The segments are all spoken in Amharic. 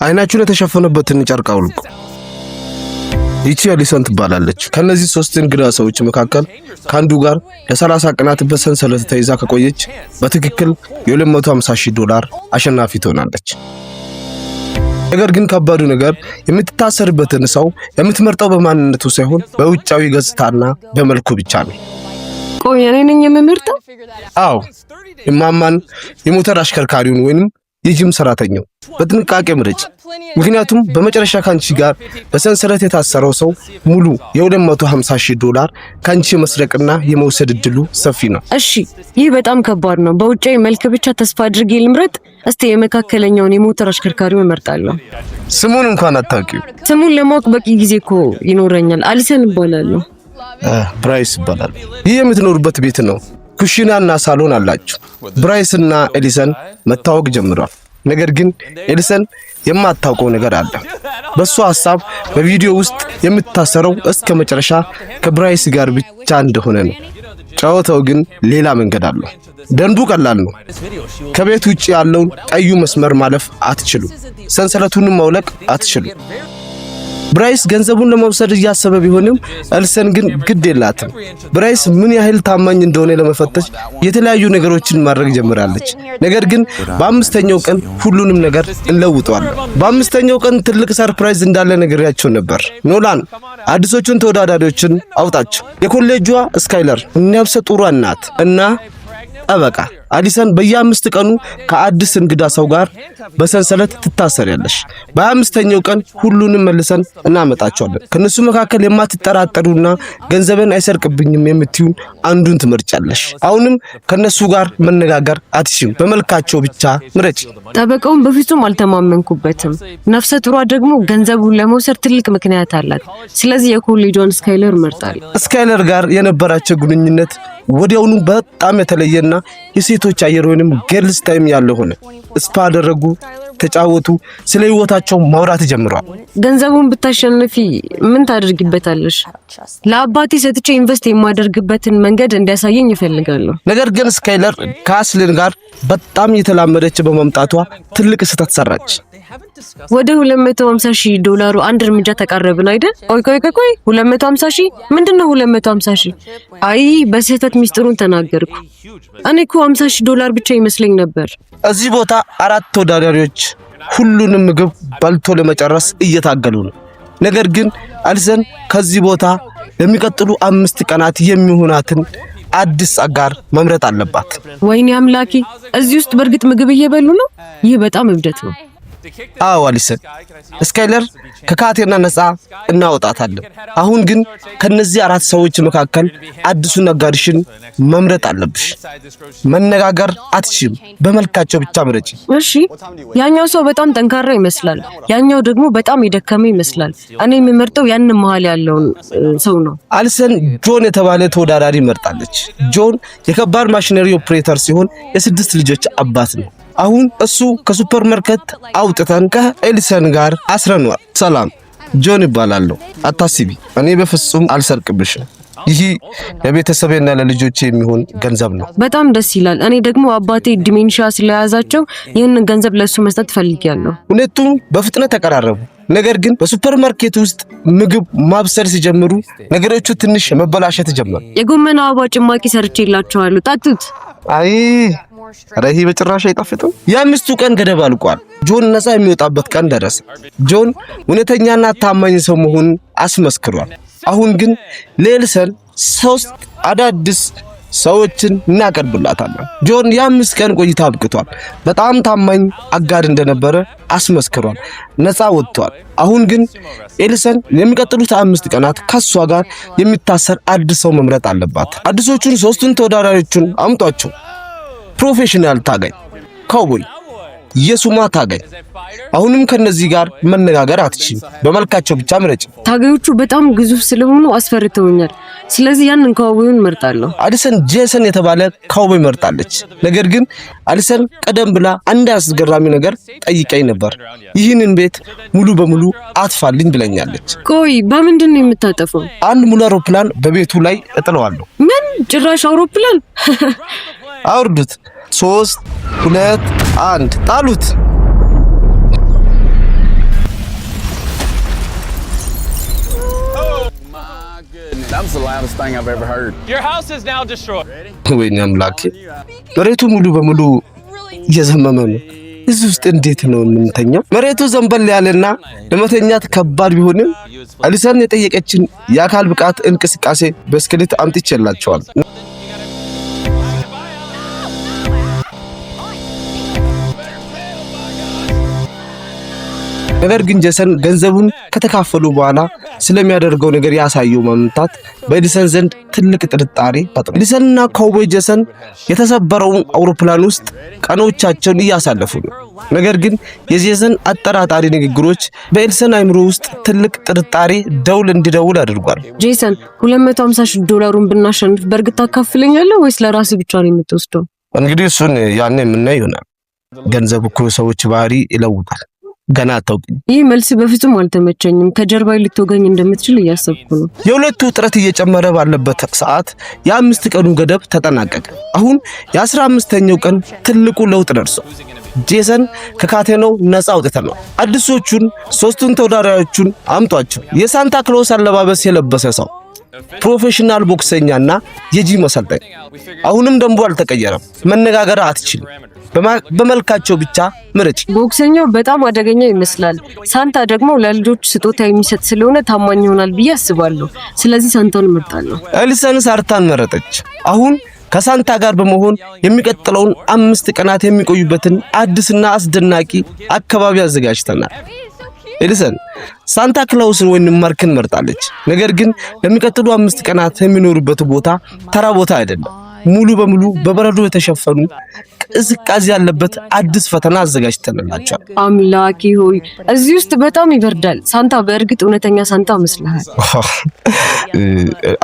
አይናችሁን የተሸፈነበትን ጨርቅ አውልቁ። ይቺ አሊሰን ትባላለች። ከነዚህ ሶስት እንግዳ ሰዎች መካከል ካንዱ ጋር ለ30 ቀናት በሰንሰለት ተይዛ ከቆየች በትክክል $250,000 አሸናፊ ትሆናለች። ነገር ግን ከባዱ ነገር የምትታሰርበትን ሰው የምትመርጠው በማንነቱ ሳይሆን በውጫዊ ገጽታና በመልኩ ብቻ ነው። ቆይ እኔ ነኝ የምመርጠው? አዎ፣ የማማን የሞተር አሽከርካሪውን ወይንም የጂም ሰራተኛው በጥንቃቄ ምረጭ። ምክንያቱም በመጨረሻ ካንቺ ጋር በሰንሰለት የታሰረው ሰው ሙሉ $250,000 ካንቺ መስረቅና የመውሰድ እድሉ ሰፊ ነው። እሺ፣ ይህ በጣም ከባድ ነው። በውጫዊ መልክ ብቻ ተስፋ አድርጌ ልምረጥ? እስቲ የመካከለኛውን የሞተር አሽከርካሪውን እመርጣለሁ። ስሙን እንኳን አታውቂው? ስሙን ለማወቅ በቂ ጊዜ እኮ ይኖረኛል። አሊሰን እባላለሁ። ብራይስ ይባላል። ይህ የምትኖርበት ቤት ነው። ኩሽናና ሳሎን አላችሁ። ብራይስ እና ኤሊሰን መታወቅ ጀምሯል። ነገር ግን ኤሊሰን የማታውቀው ነገር አለ። በሷ ሐሳብ በቪዲዮ ውስጥ የምትታሰረው እስከ መጨረሻ ከብራይስ ጋር ብቻ እንደሆነ ነው። ጨዋታው ግን ሌላ መንገድ አለው። ደንቡ ቀላል ነው። ከቤት ውጪ ያለውን ቀዩ መስመር ማለፍ አትችሉም። ሰንሰለቱንም ማውለቅ አትችሉም። ብራይስ ገንዘቡን ለመውሰድ እያሰበ ቢሆንም ኤሊሰን ግን ግድ የላትም። ብራይስ ምን ያህል ታማኝ እንደሆነ ለመፈተሽ የተለያዩ ነገሮችን ማድረግ ጀምራለች። ነገር ግን በአምስተኛው ቀን ሁሉንም ነገር እንለውጠዋለን። በአምስተኛው ቀን ትልቅ ሰርፕራይዝ እንዳለ ነግሬያቸው ነበር። ኖላን አዲሶቹን ተወዳዳሪዎችን አውጣቸው። የኮሌጇ ስካይለር ነፍሰ ጡሯ ናት እና ጠበቃ አሊሰን በየ5 ቀኑ ከአዲስ እንግዳ ሰው ጋር በሰንሰለት ትታሰሪያለሽ። በ25ኛው ቀን ሁሉንም መልሰን እናመጣቸዋለን። ከነሱ መካከል የማትጠራጠሩና ገንዘብን አይሰርቅብኝም የምትዩን አንዱን ትመርጫለሽ። አሁንም ከነሱ ጋር መነጋገር አትሽም። በመልካቸው ብቻ ምረጪ። ጠበቃውን በፍጹም አልተማመንኩበትም። ነፍሰ ጡሯ ደግሞ ገንዘቡን ለመውሰድ ትልቅ ምክንያት አላት። ስለዚህ የኮሌጇን ስካይለር እመርጣለሁ። ስካይለር ጋር የነበራቸው ግንኙነት ወዲያውኑ በጣም የተለየና የሴቶች አየር ወይንም ገርልስ ታይም ያለው ሆነ። ስፓ አደረጉ፣ ተጫወቱ፣ ስለ ህይወታቸው ማውራት ጀምረዋል። ገንዘቡን ብታሸንፊ ምን ታደርጊበታለሽ? ለአባቴ ሰጥቼ ኢንቨስት የማደርግበትን መንገድ እንዲያሳየኝ ይፈልጋለሁ። ነገር ግን ስካይለር ከአስልን ጋር በጣም የተላመደች በመምጣቷ ትልቅ ስህተት ሰራች። ወደ $250,000 አንድ እርምጃ ተቃረብን አይደል? ቆይ 250,000 ምንድነው? 250,000 አይ በስህተት ሚስጥሩን ተናገርኩ። እኔ እኮ $50,000 ብቻ ይመስለኝ ነበር። እዚህ ቦታ 4 ተወዳዳሪዎች ሁሉንም ምግብ በልቶ ለመጨረስ እየታገሉ ነው። ነገር ግን አሊሰን ከዚህ ቦታ ለሚቀጥሉ 5 ቀናት የሚሆናትን አዲስ አጋር መምረጥ አለባት። ወይኔ አምላኬ! እዚህ ውስጥ በርግጥ ምግብ እየበሉ ነው? ይህ በጣም እብደት ነው። አዎ አሊሰን፣ ስካይለር ከካቴና ነፃ እናወጣታለን። አሁን ግን ከነዚህ 4 ሰዎች መካከል አዲሱን አጋርሽን መምረጥ አለብሽ። መነጋገር አትችም። በመልካቸው ብቻ ምረጪ። እሺ፣ ያኛው ሰው በጣም ጠንካራ ይመስላል፣ ያኛው ደግሞ በጣም የደከመ ይመስላል። እኔ የምመርጠው ያን መሃል ያለውን ሰው ነው። አሊሰን ጆን የተባለ ተወዳዳሪ መርጣለች። ጆን የከባድ ማሽነሪ ኦፕሬተር ሲሆን የ6 ልጆች አባት ነው። አሁን እሱ ከሱፐርማርኬት አውጥተን ከኤሊሰን ጋር አስረኗል። ሰላም፣ ጆን ይባላል። አታስቢ፣ እኔ በፍጹም አልሰርቅብሽም። ይህ ለቤተሰቤና ለልጆቼ የሚሆን ገንዘብ ነው። በጣም ደስ ይላል። እኔ ደግሞ አባቴ ዲሜንሺያ ስለያዛቸው ይህንን ገንዘብ ለሱ መስጠት ፈልጊያለሁ። ሁለቱም በፍጥነት ተቀራረቡ። ነገር ግን በሱፐርማርኬት ውስጥ ምግብ ማብሰል ሲጀምሩ ነገሮቹ ትንሽ መበላሸት ጀመሩ። የጎመን አበባ ጭማቂ ሰርቼላችኋለሁ፣ ጠጡት። አይ ረሂ በጭራሽ አይጣፍጥም። የ5ቱ ቀን ገደብ አልቋል። ጆን ነፃ የሚወጣበት ቀን ደረሰ። ጆን እውነተኛና ታማኝ ሰው መሆኑን አስመስክሯል። አሁን ግን ለኤሊሰን 3 አዳዲስ ሰዎችን እናቀርብላታለን። ጆን የ5 ቀን ቆይታ አብቅቷል። በጣም ታማኝ አጋር እንደነበረ አስመስክሯል። ነፃ ወጥቷል። አሁን ግን ኤሊሰን የሚቀጥሉት 5 ቀናት ከሷ ጋር የሚታሰር አዲስ ሰው መምረጥ አለባት። አዲሶቹን 3ቱን ተወዳዳሪዎችን አምጧቸው። ፕሮፌሽናል ታጋይ፣ ካውቦይ፣ የሱማ ታጋይ። አሁንም ከነዚህ ጋር መነጋገር አትችልም። በመልካቸው ብቻ ምረጭ። ታጋዮቹ በጣም ግዙፍ ስለሆኑ አስፈርተውኛል። ስለዚህ ያንን ካውቦይን መርጣለሁ። አሊሰን ጄሰን የተባለ ካውቦይ መርጣለች። ነገር ግን አሊሰን ቀደም ብላ አንድ አስገራሚ ነገር ጠይቀኝ ነበር። ይህንን ቤት ሙሉ በሙሉ አጥፋልኝ ብለኛለች። ቆይ በምንድን ነው የምታጠፈው? አንድ ሙሉ አውሮፕላን በቤቱ ላይ እጥለዋለሁ። ምን? ጭራሽ አውሮፕላን? አውርዱት። 3 2 1 ጣሉት። thing I've ever heard. Your house is now destroyed. ወይኔ አምላኬ መሬቱ ሙሉ በሙሉ እየዘመመ ነው። እዚህ ውስጥ እንዴት ነው የምንተኛው? መሬቱ ዘንበል ያለና ለመተኛት ከባድ ቢሆንም ኤሊሰን የጠየቀችን የአካል ብቃት እንቅስቃሴ ብስክሌት አምጥቼላቸዋል። ነገር ግን ጄሰን ገንዘቡን ከተካፈሉ በኋላ ስለሚያደርገው ነገር ያሳየው መምታት በኤሊሰን ዘንድ ትልቅ ጥርጣሬ ፈጥሯል። ኤሊሰንና ካውቦይ ጄሰን የተሰበረው አውሮፕላን ውስጥ ቀኖቻቸውን እያሳለፉ ነው። ነገር ግን የጄሰን አጠራጣሪ ንግግሮች በኤሊሰን አይምሮ ውስጥ ትልቅ ጥርጣሬ ደውል እንዲደውል አድርጓል። ጄሰን $250,000 ብናሸንፍ በእርግጥ ታካፍለኛለህ ወይስ ለራስህ ብቻ ነው የምትወስደው? እንግዲህ እሱን ያኔ የምናየው ይሆናል። ገንዘብ እኮ ሰዎች ባህሪ ይለውጣል። ገና አታውቅም። ይህ መልስ በፍጹም አልተመቸኝም። ከጀርባዬ ልትወጋኝ እንደምትችል እያሰብኩ ነው። የሁለቱ ጥረት እየጨመረ ባለበት ሰዓት የ5 ቀኑ ገደብ ተጠናቀቀ። አሁን የ15ኛው ቀን ትልቁ ለውጥ ደርሷል። ጄሰን ከካቴናው ነፃ አውጥተናል። አዲሶቹን 3ቱን ተወዳዳሪዎቹን አምጧቸው። የሳንታ ክሎስ አለባበስ የለበሰ ሰው፣ ፕሮፌሽናል ቦክሰኛና የጂም አሰልጣኝ። አሁንም ደንቡ አልተቀየረም። መነጋገር አትችልም። በመልካቸው ብቻ ምርጭ። ቦክሰኛው በጣም አደገኛ ይመስላል። ሳንታ ደግሞ ለልጆች ስጦታ የሚሰጥ ስለሆነ ታማኝ ይሆናል ብዬ አስባለሁ። ስለዚህ ሳንታን እመርጣለሁ። ኤሊሰን ሳርታን መረጠች። አሁን ከሳንታ ጋር በመሆን የሚቀጥለውን 5 ቀናት የሚቆዩበትን አዲስና አስደናቂ አካባቢ አዘጋጅተናል። ኤሊሰን ሳንታ ክላውስን ወይንም ማርክን መርጣለች። ነገር ግን ለሚቀጥሉ 5 ቀናት የሚኖሩበት ቦታ ተራ ቦታ አይደለም። ሙሉ በሙሉ በበረዶ የተሸፈኑ ቅዝቃዜ ያለበት አዲስ ፈተና አዘጋጅተንላቸዋል። አምላኬ ሆይ እዚህ ውስጥ በጣም ይበርዳል። ሳንታ በእርግጥ እውነተኛ ሳንታ መስለሃል።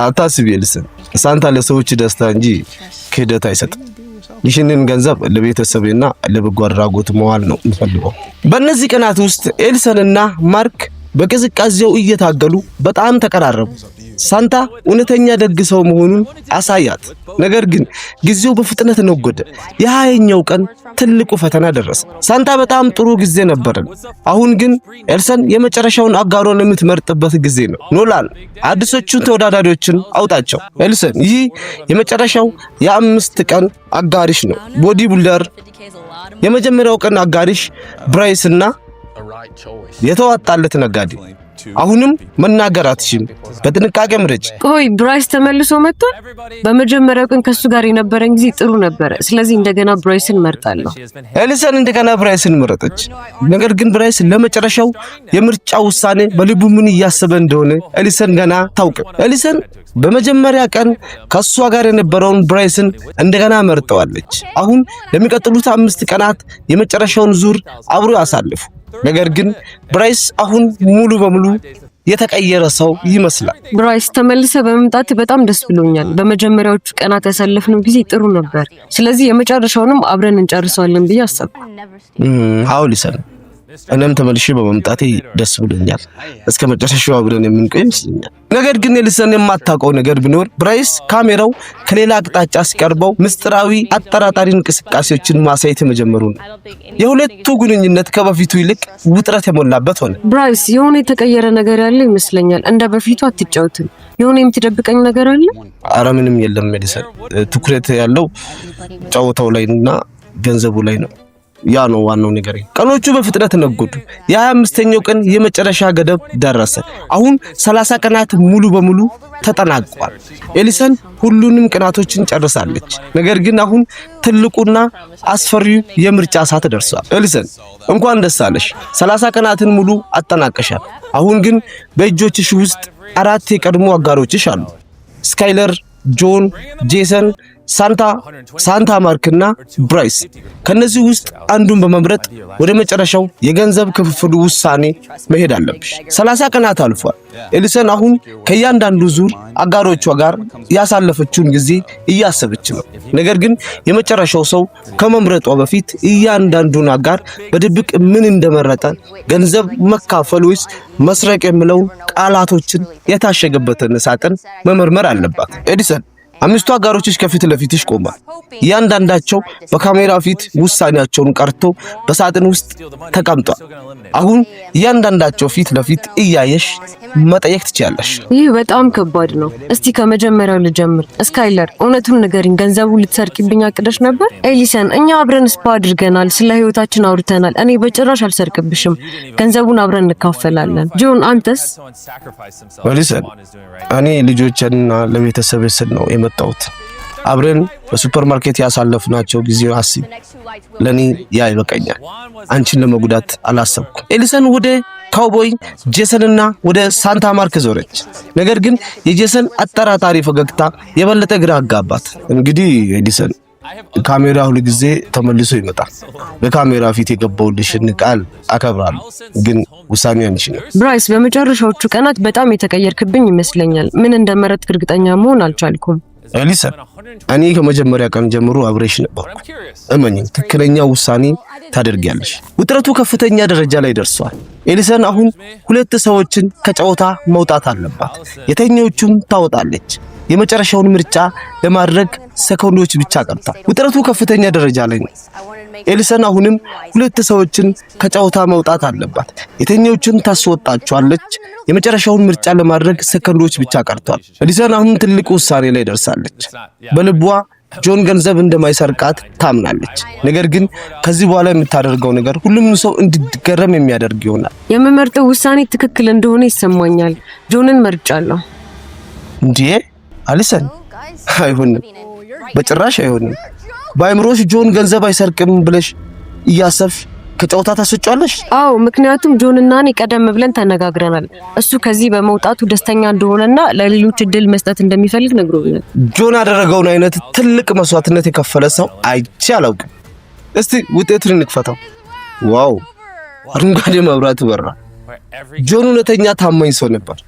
አታስቢ ኤሊሰን፣ ሳንታ ለሰዎች ደስታ እንጂ ክህደት አይሰጥም። ይህንን ገንዘብ ለቤተሰቤና ለበጎ አድራጎት መዋል ነው የምፈልገው። በእነዚህ ቀናት ውስጥ ኤሊሰንና ማርክ በቅዝቃዜው እየታገሉ በጣም ተቀራረቡ። ሳንታ እውነተኛ ደግ ሰው መሆኑን አሳያት። ነገር ግን ጊዜው በፍጥነት ነጎደ። የ20ኛው ቀን ትልቁ ፈተና ደረሰ። ሳንታ በጣም ጥሩ ጊዜ ነበረን። አሁን ግን ኤሊሰን የመጨረሻውን አጋሮን የምትመርጥበት ጊዜ ነው። ኖላን አዲሶቹን ተወዳዳሪዎችን አውጣቸው። ኤሊሰን ይህ የመጨረሻው የ5 ቀን አጋሪሽ ነው። ቦዲ ቢልደር የመጀመሪያው ቀን አጋሪሽ ብራይስና የተዋጣለት ነጋዴ። አሁንም መናገር አትችልም። በጥንቃቄ ምረጭ። ቆይ ብራይስ ተመልሶ መጥቷል? በመጀመሪያው ቀን ከሱ ጋር የነበረን ጊዜ ጥሩ ነበረ። ስለዚህ እንደገና ብራይስን መርጣለሁ። ኤሊሰን እንደገና ብራይስን መረጠች። ነገር ግን ብራይስ ለመጨረሻው የምርጫ ውሳኔ በልቡ ምን እያሰበ እንደሆነ ኤሊሰን ገና ታውቅም። ኤሊሰን በመጀመሪያ ቀን ከሷ ጋር የነበረውን ብራይስን እንደገና መርጠዋለች። አሁን ለሚቀጥሉት 5 ቀናት የመጨረሻውን ዙር አብሮ ያሳልፉ። ነገር ግን ብራይስ አሁን ሙሉ በሙሉ የተቀየረ ሰው ይመስላል። ብራይስ ተመልሰ በመምጣት በጣም ደስ ብሎኛል። በመጀመሪያዎቹ ቀናት ያሳለፍነው ጊዜ ጥሩ ነበር። ስለዚህ የመጨረሻውንም አብረን እንጨርሰዋለን ብዬ አሰብኩ። አዎ ኤሊሰን፣ እኔም ተመልሼ በመምጣቴ ደስ ብሎኛል። እስከ መጨረሻው አብረን የምንቆይ ይመስለኛል። ነገር ግን ኤሊሰን የማታውቀው ነገር ቢኖር ብራይስ ካሜራው ከሌላ አቅጣጫ ሲቀርበው ምስጢራዊ አጠራጣሪ እንቅስቃሴዎችን ማሳየት መጀመሩ ነው። የሁለቱ ግንኙነት ከበፊቱ ይልቅ ውጥረት የሞላበት ሆነ። ብራይስ የሆነ የተቀየረ ነገር ያለ ይመስለኛል። እንደ በፊቱ አትጫወትም። የሆነ የምትደብቀኝ ነገር አለ? ኧረ ምንም የለም ኤሊሰን፣ ትኩረት ያለው ጨዋታው ላይና ገንዘቡ ላይ ነው። ያ ነው ዋናው ነገር። ቀኖቹ በፍጥነት ነጎዱ። የ25ኛው ቀን የመጨረሻ ገደብ ደረሰ። አሁን 30 ቀናት ሙሉ በሙሉ ተጠናቋል። ኤሊሰን ሁሉንም ቀናቶችን ጨርሳለች። ነገር ግን አሁን ትልቁና አስፈሪው የምርጫ ሰዓት ደርሷል። ኤሊሰን እንኳን ደስ አለሽ፣ 30 ቀናትን ሙሉ አጠናቀሻል። አሁን ግን በእጆችሽ ውስጥ 4 የቀድሞ አጋሮችሽ አሉ። ስካይለር፣ ጆን፣ ጄሰን፣ ሳንታ ማርክና ብራይስ። ከነዚህ ውስጥ አንዱን በመምረጥ ወደ መጨረሻው የገንዘብ ክፍፍሉ ውሳኔ መሄድ አለብሽ። 30 ቀናት አልፏል። ኤሊሰን አሁን ከእያንዳንዱ ዙር አጋሮቿ ጋር ያሳለፈችውን ጊዜ እያሰበች ነው። ነገር ግን የመጨረሻው ሰው ከመምረጧ በፊት እያንዳንዱን አጋር በድብቅ ምን እንደመረጠ፣ ገንዘብ መካፈል ወይስ መስረቅ የሚለው ቃላቶችን የታሸገበትን ሳጥን መመርመር አለባት። ኤሊሰን አምስቱ አጋሮችሽ ከፊት ለፊትሽ ቆመዋል። እያንዳንዳቸው በካሜራ ፊት ውሳኔያቸውን ቀርቶ በሳጥን ውስጥ ተቀምጧል። አሁን እያንዳንዳቸው ፊት ለፊት እያየሽ መጠየቅ ትችያለሽ። ይህ በጣም ከባድ ነው። እስቲ ከመጀመሪያው ልጀምር። ስካይለር እውነቱን ንገሪኝ፣ ገንዘቡ ልትሰርቂብኝ አቅደሽ ነበር? ኤሊሰን እኛ አብረን ስፓ አድርገናል፣ ስለ ህይወታችን አውርተናል። እኔ በጭራሽ አልሰርቅብሽም፣ ገንዘቡን አብረን እንካፈላለን። ጆን አንተስ? ኤሊሰን እኔ ልጆችንና ለቤተሰብ ስል ነው የመጣሁት። አብረን በሱፐርማርኬት ያሳለፍናቸው ጊዜ አስቢ። ለኔ ያ ይበቃኛል። አንቺን ለመጉዳት አላሰብኩም። ኤሊሰን ወደ ካውቦይ ጄሰንና ወደ ሳንታ ማርክ ዞረች። ነገር ግን የጄሰን አጠራጣሪ ፈገግታ የበለጠ ግራ አጋባት። እንግዲህ ኤሊሰን ካሜራ ሁሉ ጊዜ ተመልሶ ይመጣል። በካሜራ ፊት የገባውልሽን ቃል አከብራለሁ፣ ግን ውሳኔው አንቺ ነው። ብራይስ በመጨረሻዎቹ ቀናት በጣም የተቀየርክብኝ ይመስለኛል። ምን እንደመረጥክ እርግጠኛ መሆን አልቻልኩም። ኤሊሰን እኔ ከመጀመሪያ ቀን ጀምሮ አብሬሽ ነበርኩ። እመኚኝ፣ ትክክለኛ ውሳኔ ታደርጊያለሽ። ውጥረቱ ከፍተኛ ደረጃ ላይ ደርሷል። ኤሊሰን አሁን ሁለት ሰዎችን ከጨዋታ መውጣት አለባት። የተኛዎቹን ታወጣለች። የመጨረሻውን ምርጫ ለማድረግ ሰኮንዶች ብቻ ቀርቷል። ውጥረቱ ከፍተኛ ደረጃ ላይ ነው። ኤሊሰን አሁንም ሁለት ሰዎችን ከጨዋታ መውጣት አለባት። የተኛዎቹን ታስወጣቸዋለች። የመጨረሻውን ምርጫ ለማድረግ ሰኮንዶች ብቻ ቀርቷል። ኤሊሰን አሁን ትልቅ ውሳኔ ላይ ደርሳለች። በልቧ ጆን ገንዘብ እንደማይሰርቃት ታምናለች። ነገር ግን ከዚህ በኋላ የምታደርገው ነገር ሁሉም ሰው እንዲገረም የሚያደርግ ይሆናል። የምመርጠው ውሳኔ ትክክል እንደሆነ ይሰማኛል። ጆንን መርጫለሁ። እንዴ አሊሰን፣ አይሆንም፣ በጭራሽ አይሆንም። በአይምሮሽ ጆን ገንዘብ አይሰርቅም ብለሽ እያሰብሽ ከጨዋታ ታስወጫለሽ? አዎ፣ ምክንያቱም ጆንና እኔ ቀደም ብለን ተነጋግረናል። እሱ ከዚህ በመውጣቱ ደስተኛ እንደሆነና ለሌሎች እድል መስጠት እንደሚፈልግ ነግሮኛል። ጆን ያደረገውን አይነት ትልቅ መስዋዕትነት የከፈለ ሰው አይቼ አላውቅም። እስቲ ውጤቱን እንክፈተው። ዋው! አረንጓዴ መብራት በራ። ጆን እውነተኛ ታማኝ ሰው ነበር።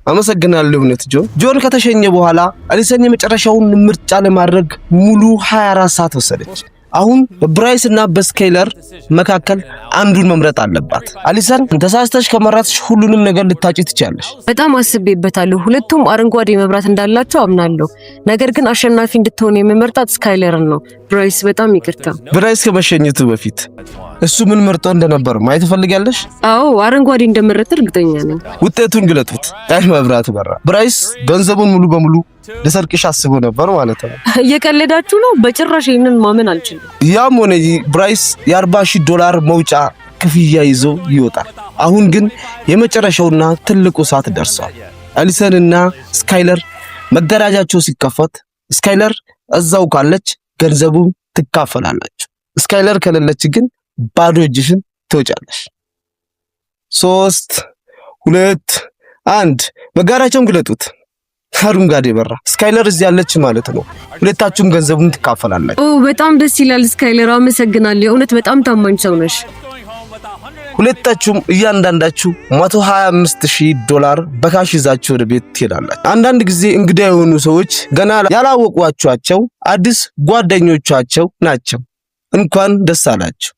አመሰግናለሁ እውነት ጆን ከተሸኘ በኋላ አሊሰን የመጨረሻውን ምርጫ ለማድረግ ሙሉ 24 ሰዓት ወሰደች። አሁን በብራይስ እና በስካይለር መካከል አንዱን መምረጥ አለባት። አሊሰን ተሳስተሽ ከመረጥሽ ሁሉንም ነገር ልታጪ ትችያለሽ። በጣም አስቤበታለሁ። ሁለቱም አረንጓዴ መብራት እንዳላቸው አምናለሁ። ነገር ግን አሸናፊ እንድትሆን የምመርጣት ስካይለርን ነው። ብራይስ በጣም ይቅርታ። ብራይስ ከመሸኘቱ በፊት እሱ ምን መርጦ እንደነበር ማየት ፈልጋለሽ? አዎ፣ አረንጓዴ እንደመረጠ እርግጠኛ ነኝ። ውጤቱን ግለጡት። ቀይ መብራት በራ። ብራይስ ገንዘቡን ሙሉ በሙሉ ለሰርቅሽ አስቦ ነበር ማለት ነው። እየቀለዳችሁ ነው? በጭራሽ ይሄንን ማመን አልችልም። ያም ሆነ ብራይስ $40,000 መውጫ ክፍያ ይዞ ይወጣል። አሁን ግን የመጨረሻውና ትልቁ ሰዓት ደርሷል። አሊሰንና ስካይለር መጋረጃቸው ሲከፈት ስካይለር እዛው ካለች ገንዘቡን ትካፈላላችሁ። ስካይለር ከሌለች ግን ባዶ እጅሽን ትወጫለሽ። 3 2 1 መጋረጃውን ግለጡት። አረንጓዴ በራ። ስካይለር እዚህ ያለች ማለት ነው። ሁለታችሁም ገንዘቡን ትካፈላላችሁ። ኦ በጣም ደስ ይላል ስካይለር፣ አመሰግናለሁ። እውነት በጣም ታማኝ ሰው ነሽ። ሁለታችሁም እያንዳንዳችሁ $125,000 በካሽ ይዛችሁ ወደ ቤት ትሄዳላችሁ። አንዳንድ ጊዜ እንግዳ የሆኑ ሰዎች ገና ያላወቋቸው አዲስ ጓደኞቻቸው ናቸው። እንኳን ደስ አላችሁ።